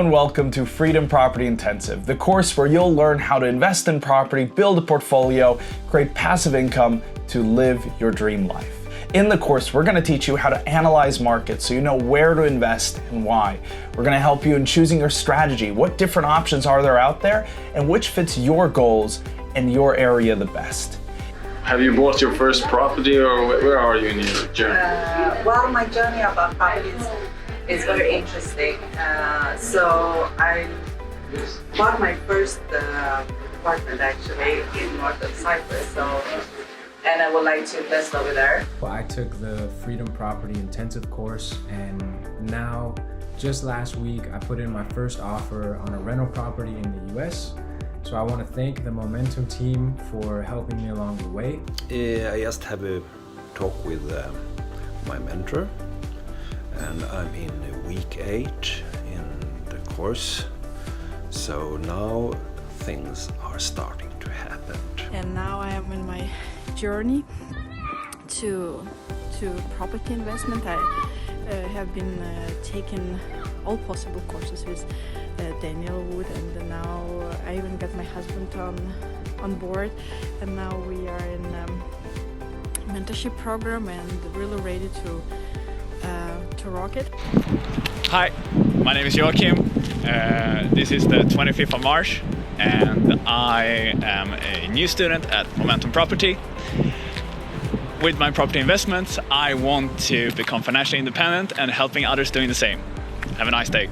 Hello and welcome to Freedom Property Intensive, the course where you'll learn how to invest in property, build a portfolio, create passive income to live your dream life. In the course, we're going to teach you how to analyze markets so you know where to invest and why. We're going to help you in choosing your strategy, what different options are there out there, and which fits your goals and your area the best. Have you bought your first property, or where are you in your journey? Well, my journey about properties is very interesting. So I bought my first apartment actually in north of Cyprus. And I would like to invest over there. Well, I took the Freedom Property Intensive course, and now just last week I put in my first offer on a rental property in the US. So I want to thank the Momentum team for helping me along the way. I just have a talk with my mentor, and I'm in week 8 in the course. So now things are starting to happen. And now I am in my journey to property investment. I have been taking all possible courses with Daniel Wood, and now I even got my husband on board, and now we are in mentorship program and really ready to rock it. Hi, my name is Joachim. This is the 25th of March, and I am a new student at Momentum Property. With my property investments, I want to become financially independent and helping others doing the same. Have a nice day.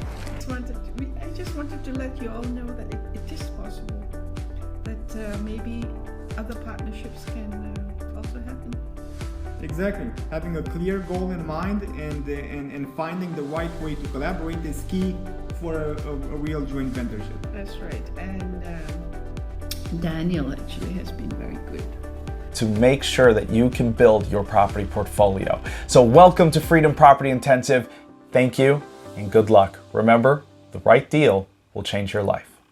I just wanted to let you all know that it is possible, that maybe other partnerships can also happen. Exactly. Having a clear goal in mind and finding the right way to collaborate is key for a real joint ventureship. That's right. And Daniel actually has been very good To make sure that you can build your property portfolio. So welcome to Freedom Property Intensive. Thank you and good luck. Remember, the right deal will change your life.